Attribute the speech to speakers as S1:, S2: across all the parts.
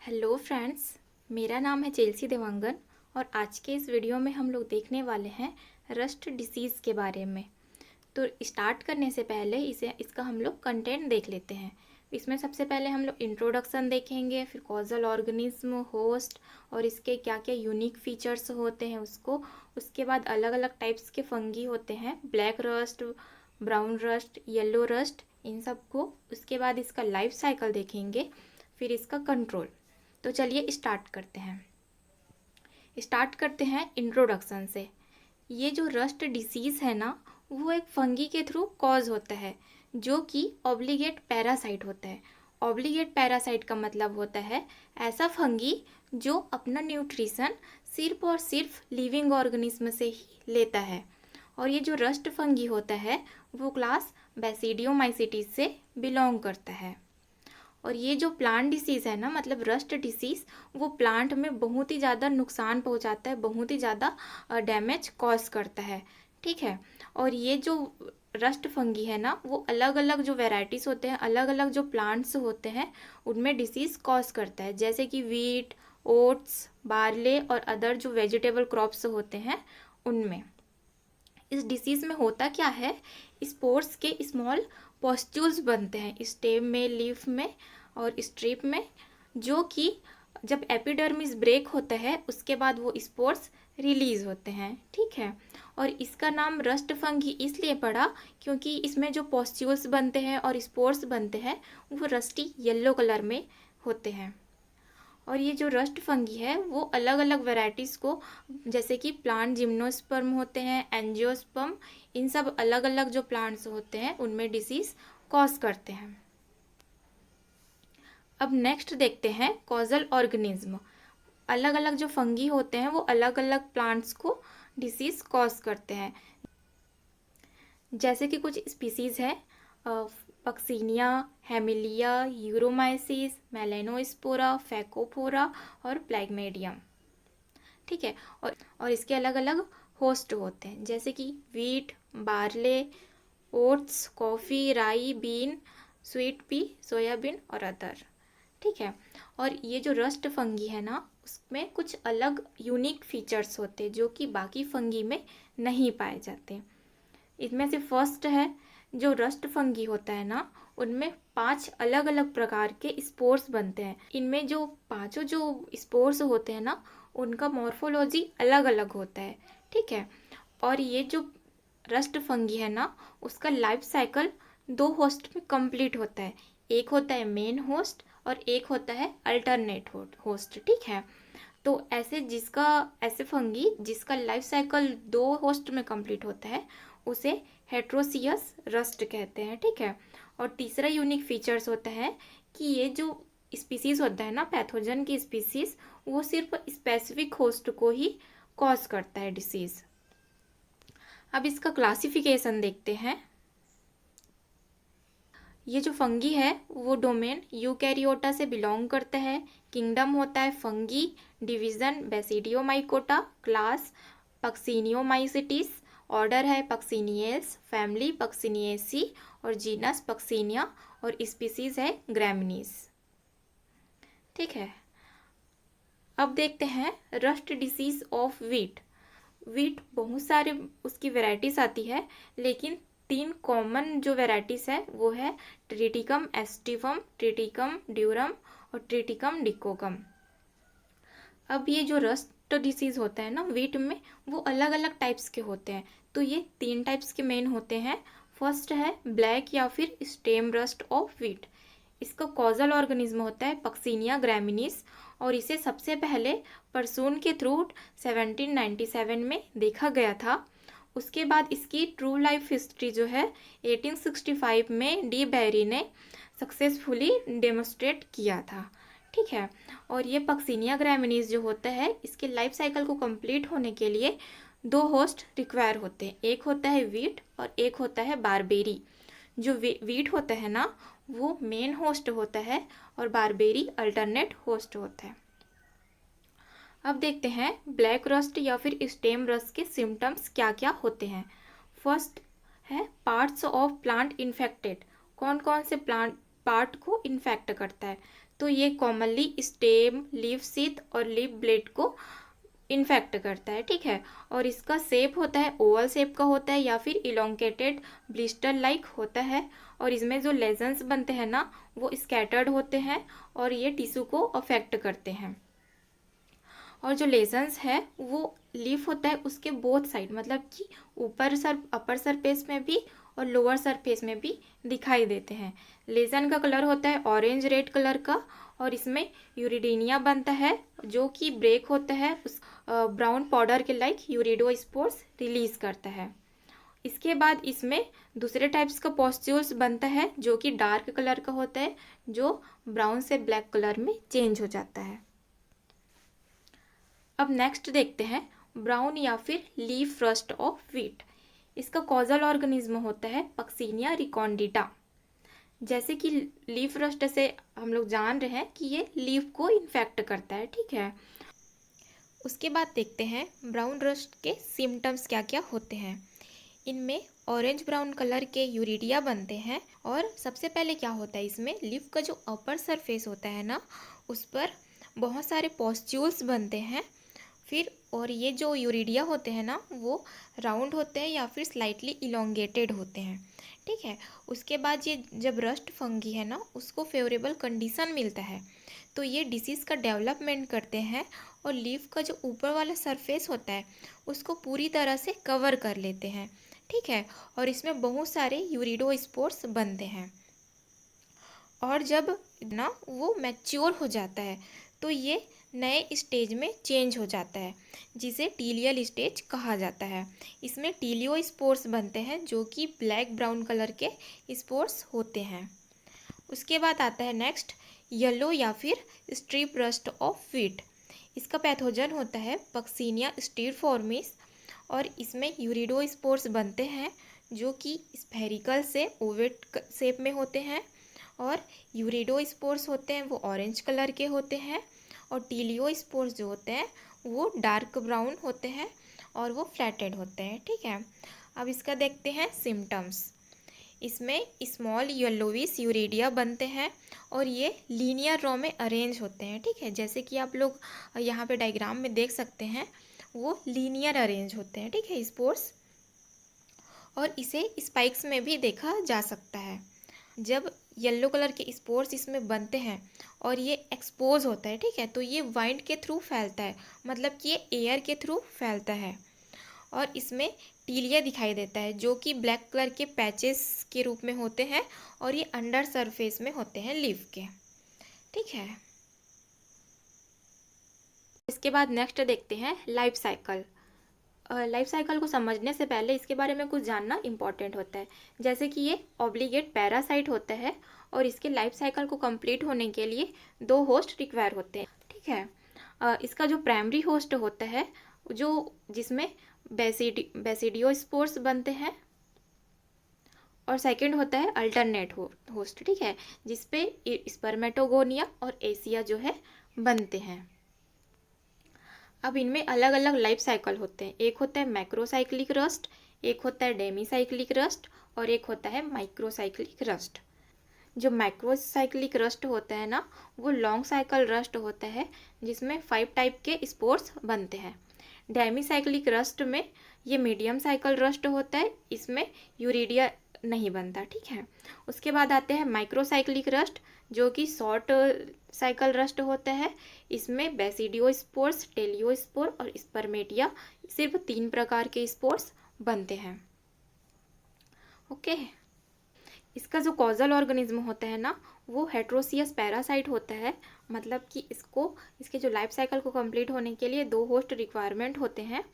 S1: Hello friends, मेरा नाम है चेल्सी देवांगन और आज के इस वीडियो में हम लोग देखने वाले हैं रस्ट डिसीज़ के बारे में। तो स्टार्ट करने से पहले इसका हम लोग कंटेंट देख लेते हैं। इसमें सबसे पहले हम लोग इंट्रोडक्शन देखेंगे, फिर कॉजल ऑर्गेनिज्म, होस्ट और इसके क्या क्या यूनिक फीचर्स होते हैं उसको। उसके बाद अलग अलग टाइप्स के फंगी होते हैं, black rust, brown rust, yellow rust, इन सब को। उसके बाद इसका लाइफ साइकिल देखेंगे, फिर इसका कंट्रोल। तो चलिए स्टार्ट करते हैं इंट्रोडक्शन से। ये जो रस्ट डिसीज़ है ना, वो एक फंगी के थ्रू कॉज होता है जो कि ऑब्लिगेट पैरासाइट होता है। ऑब्लिगेट पैरासाइट का मतलब होता है ऐसा फंगी जो अपना न्यूट्रिशन सिर्फ और सिर्फ लिविंग ऑर्गेनिज्म से ही लेता है। और ये जो रस्ट फंगी होता है वो क्लास बैसिडियोमाइसिटीज से बिलोंग करता है। और ये जो प्लांट डिसीज़ है ना, मतलब रस्ट डिसीज़, वो प्लांट में बहुत ही ज़्यादा नुकसान पहुंचाता है, बहुत ही ज़्यादा डैमेज कॉज करता है। ठीक है। और ये जो रस्ट फंगी है ना, वो अलग अलग जो वेराइटीज़ होते हैं, अलग अलग जो प्लांट्स होते हैं, उनमें डिसीज़ कॉज करता है। जैसे कि वीट, ओट्स, बार्ले और अदर जो वेजिटेबल क्रॉप्स होते हैं उनमें। इस डिसीज़ में होता क्या है, स्पोर्स के स्मॉल पॉस्ट्यूल्स बनते हैं स्टेम में, लीफ में और स्ट्रिप में, जो कि जब एपिडर्मिस ब्रेक होता है उसके बाद वो स्पोर्स रिलीज होते हैं। ठीक है। और इसका नाम रस्ट फंगी इसलिए पड़ा क्योंकि इसमें जो पॉस्ट्यूल्स बनते हैं और स्पोर्स बनते हैं वो रस्टी येलो कलर में होते हैं। और ये जो रस्ट फंगी है वो अलग अलग वैरायटीज़ को, जैसे कि प्लांट जिम्नोस्पर्म होते हैं, एंजियोस्पर्म, इन सब अलग अलग जो प्लांट्स होते हैं उनमें डिसीज़ कॉज करते हैं। अब नेक्स्ट देखते हैं कॉजल ऑर्गेनिज्म। अलग अलग जो फंगी होते हैं वो अलग अलग प्लांट्स को डिसीज़ कॉज करते हैं। जैसे कि कुछ स्पीसीज़ है, पक्सीनिया, हेमिलिया, यूरोमाइसिस, मेलेनोस्पोरा, फैकोफोरा और प्लैग्मेडियम। ठीक है। और इसके अलग अलग होस्ट होते हैं, जैसे कि वीट, बार्ले, ओट्स, कॉफ़ी, राई, बीन, स्वीट पी, सोयाबीन और अदर। ठीक है। और ये जो रस्ट फंगी है ना, उसमें कुछ अलग यूनिक फीचर्स होते हैं जो कि बाकी फंगी में नहीं पाए जाते। इनमें से फर्स्ट है, जो रस्ट फंगी होता है ना, उनमें 5 अलग अलग प्रकार के स्पोर्स बनते हैं। इनमें जो पांचों जो स्पोर्स होते हैं ना, उनका मॉर्फोलॉजी अलग अलग होता है। ठीक है। और ये जो रस्ट फंगी है ना, उसका लाइफ साइकिल 2 होस्ट में कंप्लीट होता है। एक होता है मेन होस्ट और एक होता है अल्टरनेट होस्ट। ठीक है। तो ऐसे फंगी जिसका लाइफ साइकिल 2 होस्ट में कंप्लीट होता है उसे हेट्रोसियस रस्ट कहते हैं। ठीक है। और तीसरा यूनिक फीचर्स होता है कि ये जो स्पीसीज होता है ना, पैथोजन की स्पीसीज, वो सिर्फ स्पेसिफिक होस्ट को ही कॉज करता है डिसीज। अब इसका क्लासिफिकेशन देखते हैं। ये जो फंगी है वो डोमेन यूकैरियोटा से बिलोंग करता है। किंगडम होता है fungi, division basidiomycota, class pucciniomycetes, order है पक्सिनियल्स, फैमिली पक्सिनिएसी और जीनस पक्सिनिया और स्पीसीज है ग्रैमिनीज। ठीक है। अब देखते हैं rust disease of wheat. Wheat बहुत सारे उसकी वेराइटीज आती है, लेकिन 3 कॉमन जो वेराइटीज़ है वो है ट्रिटिकम एस्टिवम, ट्रिटिकम ड्यूरम और ट्रिटिकम डिकोकम। अब ये जो रस्ट डिसीज़ होता है ना वीट में, वो अलग अलग टाइप्स के होते हैं। तो ये 3 टाइप्स के मेन होते हैं। फर्स्ट है ब्लैक या फिर स्टेम रस्ट ऑफ वीट। इसका कॉजल ऑर्गेनिज्म होता है पक्सिनिया ग्रैमिनीस और इसे सबसे पहले परसून के थ्रू 1797 में देखा गया था। उसके बाद इसकी ट्रू लाइफ हिस्ट्री जो है 1865 में डी बैरी ने सक्सेसफुली डेमोस्ट्रेट किया था। ठीक है। और ये पक्सिनिया ग्रैमिनीज जो होता है, इसके लाइफ साइकिल को कंप्लीट होने के लिए 2 होस्ट रिक्वायर होते हैं। एक होता है वीट और एक होता है बारबेरी। जो वीट होता है ना, वो मेन होस्ट होता है और बारबेरी अल्टरनेट होस्ट होता है। अब देखते हैं ब्लैक रस्ट या फिर स्टेम रस्ट के सिम्टम्स क्या क्या होते हैं। फर्स्ट है पार्ट्स ऑफ प्लांट इन्फेक्टेड। कौन कौन से प्लांट पार्ट को इन्फेक्ट करता है? तो ये कॉमनली स्टेम, लीफ सीथ और लीफ ब्लेड को इन्फेक्ट करता है, ठीक है। और इसका शेप होता है ओवल शेप का होता है या फिर इलोंगेटेड ब्लिस्टर लाइक होता है। और इसमें जो लेजन्स बनते हैं ना वो स्कैटर्ड होते हैं और ये टिश्यू को अफेक्ट करते हैं। और जो लेजन्स है वो लीफ होता है उसके बोथ साइड, मतलब कि अपर सरफेस में भी और लोअर सरफेस में भी दिखाई देते हैं। लेजन का कलर होता है ऑरेंज रेड कलर का और इसमें यूरिडीनिया बनता है जो कि ब्रेक होता है उस ब्राउन पाउडर के लाइक यूरिडोस्पोर्स रिलीज करता है। इसके बाद इसमें दूसरे टाइप्स का पॉस्ट्यूल्स बनता है जो कि डार्क कलर का होता है, जो ब्राउन से ब्लैक कलर में चेंज हो जाता है। अब नेक्स्ट देखते हैं ब्राउन या फिर लीफ रस्ट ऑफ व्हीट। इसका कॉजल ऑर्गेनिज्म होता है पक्सीनिया रिकॉन्डिटा। जैसे कि लीफ रस्ट से हम लोग जान रहे हैं कि ये लीफ को इन्फेक्ट करता है, ठीक है। उसके बाद देखते हैं ब्राउन रस्ट के सिम्टम्स क्या क्या होते हैं। इनमें ऑरेंज ब्राउन कलर के यूरिडिया बनते हैं और सबसे पहले क्या होता है इसमें लीफ का जो अपर सरफेस होता है ना उस पर बहुत सारे पॉस्ट्यूल्स बनते हैं। फिर और ये जो यूरिडिया होते हैं ना वो राउंड होते हैं या फिर स्लाइटली इलोंगेटेड होते हैं, ठीक है। उसके बाद ये जब रस्ट फंगी है ना उसको फेवरेबल कंडीशन मिलता है तो ये डिसीज़ का डेवलपमेंट करते हैं और लीफ का जो ऊपर वाला सरफेस होता है उसको पूरी तरह से कवर कर लेते हैं, ठीक है। और इसमें बहुत सारे यूरिडोस्पोर्स बनते हैं और जब ना वो मैच्योर हो जाता है तो ये नए स्टेज में चेंज हो जाता है जिसे टीलियल स्टेज कहा जाता है। इसमें टीलियोस्पोर्स बनते हैं जो कि ब्लैक ब्राउन कलर के स्पोर्स होते हैं। उसके बाद आता है नेक्स्ट येलो या फिर स्ट्रिप रस्ट ऑफ व्हीट। इसका पैथोजन होता है पक्सीनिया स्टिरफॉर्मिस और इसमें यूरिडोस्पोर्स बनते हैं जो कि स्फेरिकल से ओवेट शेप में होते हैं और यूरिडोस्पोर्स होते हैं वो ऑरेंज कलर के होते हैं और टीलियोस्पोर्स जो होते हैं वो डार्क ब्राउन होते हैं और वो फ्लैटेड होते हैं, ठीक है। अब इसका देखते हैं सिम्टम्स। इसमें स्मॉल येलोविश यूरिडिया बनते हैं और ये लीनियर रो में अरेंज होते हैं, ठीक है। जैसे कि आप लोग यहाँ पे डायग्राम में देख सकते हैं वो लीनियर अरेंज होते हैं, ठीक है स्पोर्स। और इसे स्पाइक्स में भी देखा जा सकता है। जब येलो कलर के स्पोर्स इसमें बनते हैं और ये एक्सपोज होता है, ठीक है, तो ये वाइंड के थ्रू फैलता है, मतलब कि ये एयर के थ्रू फैलता है। और इसमें टीलिया दिखाई देता है जो कि ब्लैक कलर के पैचेस के रूप में होते हैं और ये अंडर सरफेस में होते हैं लीफ के, ठीक है। इसके बाद नेक्स्ट देखते हैं लाइफ साइकिल। लाइफ साइकिल को समझने से पहले इसके बारे में कुछ जानना इम्पॉर्टेंट होता है। जैसे कि ये ऑब्लिगेट पैरासाइट होता है और इसके लाइफ साइकिल को कंप्लीट होने के लिए 2 होस्ट रिक्वायर होते हैं, ठीक है। इसका जो प्राइमरी होस्ट होता है जो जिसमें बेसिडियोस्पोर्स बनते हैं और सेकंड होता है अल्टरनेट होस्ट, ठीक है, जिसपे स्पर्मेटोगोनिया और एसिया जो है बनते हैं। अब इनमें अलग अलग लाइफ साइकिल होते हैं। एक होता है मैक्रोसाइक्लिक रस्ट, एक होता है डेमीसाइक्लिक रस्ट और एक होता है माइक्रोसाइक्लिक रस्ट। जो माइक्रोसाइक्लिक रस्ट होता है ना वो लॉन्ग साइकिल रस्ट होता है जिसमें 5 टाइप के स्पोर्स बनते हैं। डेमीसाइक्लिक रस्ट में ये मीडियम साइकिल रस्ट होता है, इसमें यूरिडिया नहीं बनता, ठीक है। उसके बाद आते हैं माइक्रोसाइक्लिक रस्ट जो कि शॉर्ट साइकिल रस्ट होता है। इसमें बेसिडियोस्पोर्स, टेलियोस्पोर और स्पर्मेटिया सिर्फ 3 प्रकार के स्पोर्स बनते हैं, ओके। इसका जो कॉजल ऑर्गेनिज्म होता है ना वो हेट्रोसियस पैरासाइट होता है, मतलब कि इसके जो लाइफ साइकिल को कंप्लीट होने के लिए 2 होस्ट रिक्वायरमेंट होते हैं,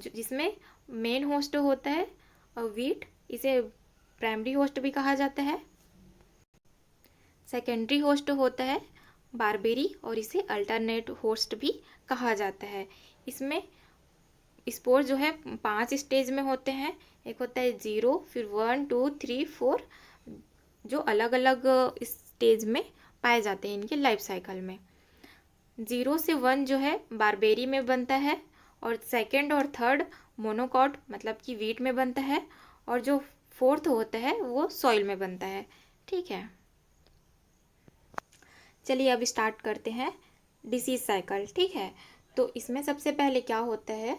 S1: जिसमें मेन होस्ट होता है व्हीट, इसे प्राइमरी होस्ट भी कहा जाता है। सेकेंडरी होस्ट होता है बारबेरी और इसे अल्टरनेट होस्ट भी कहा जाता है। इसमें स्पोर जो है 5 स्टेज में होते हैं। एक होता है 0, फिर 1, 2, 3, 4 जो अलग अलग स्टेज में पाए जाते हैं इनके लाइफ साइकिल में। 0 से 1 जो है बारबेरी में बनता है और सेकंड और थर्ड मोनोकॉट मतलब कि वीट में बनता है और जो 4th होता है वो सॉइल में बनता है, ठीक है। चलिए अब स्टार्ट करते हैं डिसीज साइकिल। ठीक है, तो इसमें सबसे पहले क्या होता है,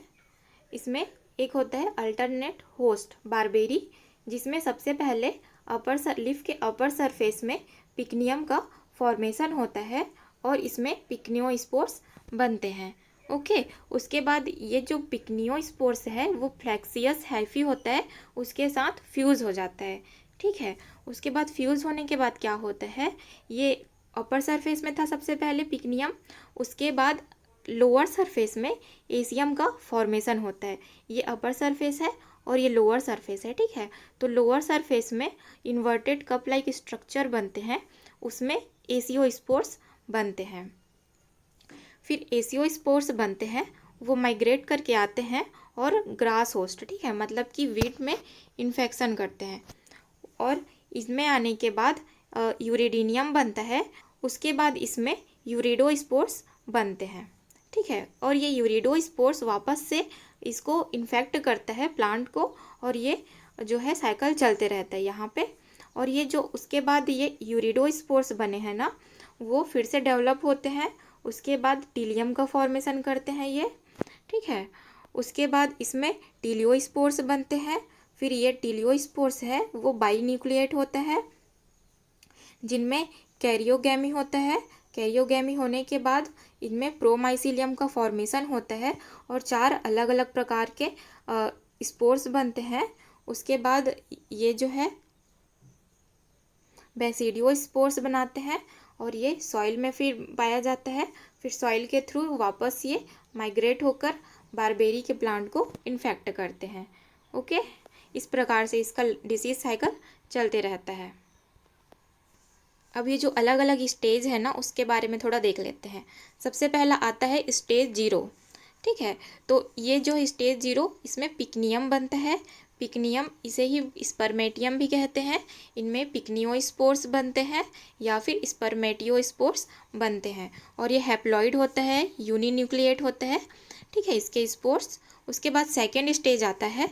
S1: इसमें एक होता है अल्टरनेट होस्ट बारबेरी, जिसमें सबसे पहले लीफ के अपर सरफेस में पिकनियम का फॉर्मेशन होता है और इसमें पिकनियोस्पोर्स बनते हैं। ओके, उसके बाद ये जो पिकनियोस्पोर्स है वो फ्लेक्सियस हैफी होता है, उसके साथ फ्यूज़ हो जाता है। ठीक है, उसके बाद फ्यूज़ होने के बाद क्या होता है, ये अपर सरफेस में था सबसे पहले पिकनियम, उसके बाद लोअर सरफेस में एसियम का फॉर्मेशन होता है। ये अपर सरफेस है और ये लोअर सरफेस है। ठीक है, तो लोअर सरफेस में इन्वर्टेड कप लाइक स्ट्रक्चर बनते हैं, उसमें एसियोस्पोर्स बनते हैं। फिर एसियोस्पोर्स बनते हैं, वो माइग्रेट करके आते हैं और ग्रास होस्ट, ठीक है, मतलब कि वीट में इन्फेक्शन करते हैं। और इसमें आने के बाद यूरिडीनियम बनता है, उसके बाद इसमें यूरिडोस्पोर्स बनते हैं। ठीक है, और ये यूरिडोस्पोर्स वापस से इसको इन्फेक्ट करता है प्लांट को, और ये जो है साइकिल चलते रहता है यहाँ पे। और ये जो उसके बाद ये यूरिडोस्पोर्स बने हैं ना, वो फिर से डेवलप होते हैं, उसके बाद टीलियम का फॉर्मेशन करते हैं ये। ठीक है, उसके बाद इसमें टीलियोस्पोर्स बनते हैं। फिर ये टीलियोस्पोर्स है वो बाइन्यूक्लिएट होता है, जिनमें कैरियोगैमी होता है। कैरियोगैमी होने के बाद इनमें प्रोमाइसिलियम का फॉर्मेशन होता है और 4 अलग अलग प्रकार के स्पोर्स बनते हैं। उसके बाद ये जो है बेसिडियोस्पोर्स बनाते हैं और ये सॉइल में फिर पाया जाता है। फिर सॉइल के थ्रू वापस ये माइग्रेट होकर बारबेरी के प्लांट को इन्फेक्ट करते हैं। ओके, इस प्रकार से इसका डिसीज साइकिल चलते रहता है। अब ये जो अलग अलग स्टेज है ना, उसके बारे में थोड़ा देख लेते हैं। सबसे पहला आता है स्टेज 0। ठीक है, तो ये जो स्टेज 0, इसमें पिकनियम बनता है। पिकनियम, इसे ही स्पर्मेटियम भी कहते हैं। इनमें पिकनियोस्पोर्स बनते हैं या फिर स्पर्मेटियोस्पोर्स बनते हैं, और ये हैप्लॉइड होता है, यूनिन्यूक्लिएट होता है। ठीक है, इसके स्पोर्स। उसके बाद सेकेंड स्टेज आता है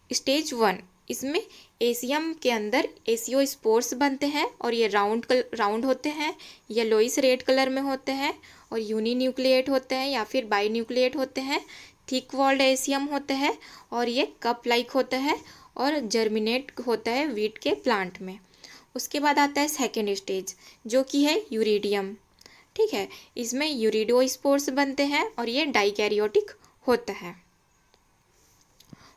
S1: स्टेज 1। इसमें एसियम के अंदर एसियोस्पोर्स बनते हैं और ये राउंड होते हैं, येलोइस रेड कलर में होते हैं और यूनिन्यूक्लिएट होते हैं या फिर बाइन्यूक्लिएट होते हैं। थिक वॉल्ड एसियम होते हैं और ये कप लाइक होता है और जर्मिनेट होता है वीट के प्लांट में। उसके बाद आता है सेकेंड स्टेज, जो कि है यूरिडियम। ठीक है, इसमें यूरिडोस्पोर्स बनते हैं और ये डाइकैरियोटिक होता है।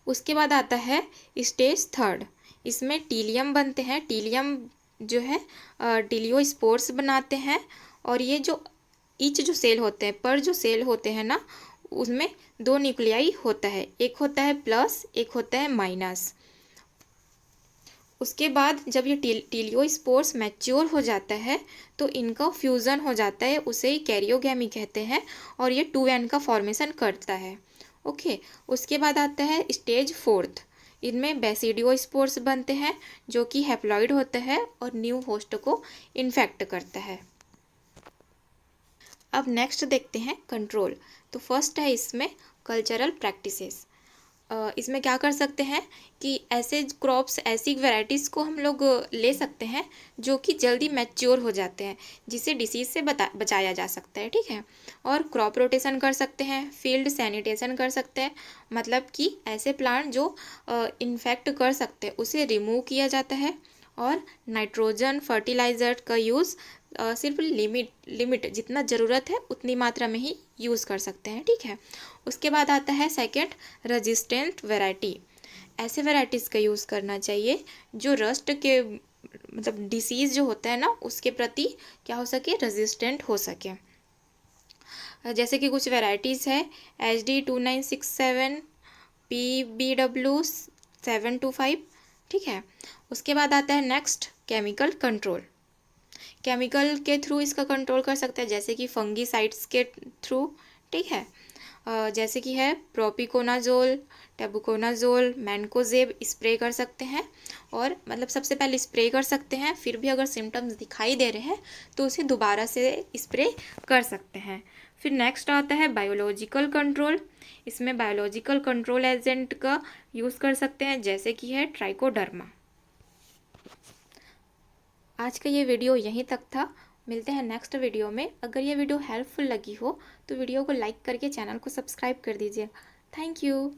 S1: उसके बाद आता है स्टेज 3। इसमें टीलियम बनते हैं। टीलियम जो है टीलियोस्पोर्स बनाते हैं और ये जो ईच जो सेल होते हैं, पर जो सेल होते हैं ना, उसमें 2 न्यूक्लियाई होता है, एक होता है प्लस, एक होता है माइनस। उसके बाद जब ये टीलियोस्पोर्स मैच्योर हो जाता है तो इनका फ्यूज़न हो जाता है, उसे ही कैरियोगैमी कहते हैं, और ये 2n का फॉर्मेशन करता है। ओके, उसके बाद आता है स्टेज 4। इनमें बेसिडियोस्पोर्स बनते हैं, जो कि हैप्लॉइड होता है और न्यू होस्ट को इन्फेक्ट करता है। अब नेक्स्ट देखते हैं कंट्रोल। तो फर्स्ट है इसमें कल्चरल प्रैक्टिसेस। इसमें क्या कर सकते हैं कि ऐसे क्रॉप्स, ऐसी वैराइटीज़ को हम लोग ले सकते हैं जो कि जल्दी मैच्योर हो जाते हैं, जिसे डिसीज़ से बचाया जा सकता है। ठीक है, और क्रॉप रोटेशन कर सकते हैं, फील्ड सैनिटेशन कर सकते हैं, मतलब कि ऐसे प्लांट जो इन्फेक्ट कर सकते हैं उसे रिमूव किया जाता है, और नाइट्रोजन फर्टिलाइज़र का यूज़ सिर्फ लिमिट जितना ज़रूरत है उतनी मात्रा में ही यूज़ कर सकते हैं। ठीक है, उसके बाद आता है सेकेंड रेजिस्टेंट वैरायटी। ऐसे वैराइटीज़ का यूज़ करना चाहिए जो रस्ट के मतलब डिसीज़ जो होता है ना, उसके प्रति क्या हो सके, रेजिस्टेंट हो सके। जैसे कि कुछ वैराइटीज़ है HD2967, PBW725। ठीक है, उसके बाद आता है नेक्स्ट केमिकल कंट्रोल। केमिकल के थ्रू इसका कंट्रोल कर सकते हैं, जैसे कि फंगीसाइड्स के थ्रू। ठीक है, जैसे कि है प्रोपिकोनाजोल, टेबुकोनाजोल, मैनकोजेब स्प्रे कर सकते हैं, और मतलब सबसे पहले स्प्रे कर सकते हैं, फिर भी अगर सिम्टम्स दिखाई दे रहे हैं तो उसे दोबारा से स्प्रे कर सकते हैं। फिर नेक्स्ट आता है बायोलॉजिकल कंट्रोल। इसमें बायोलॉजिकल कंट्रोल एजेंट का यूज़ कर सकते हैं, जैसे कि है ट्राइकोडर्मा। आज का ये वीडियो यहीं तक था। मिलते हैं नेक्स्ट वीडियो में। अगर ये वीडियो हेल्पफुल लगी हो तो वीडियो को लाइक करके चैनल को सब्सक्राइब कर दीजिए। Thank you.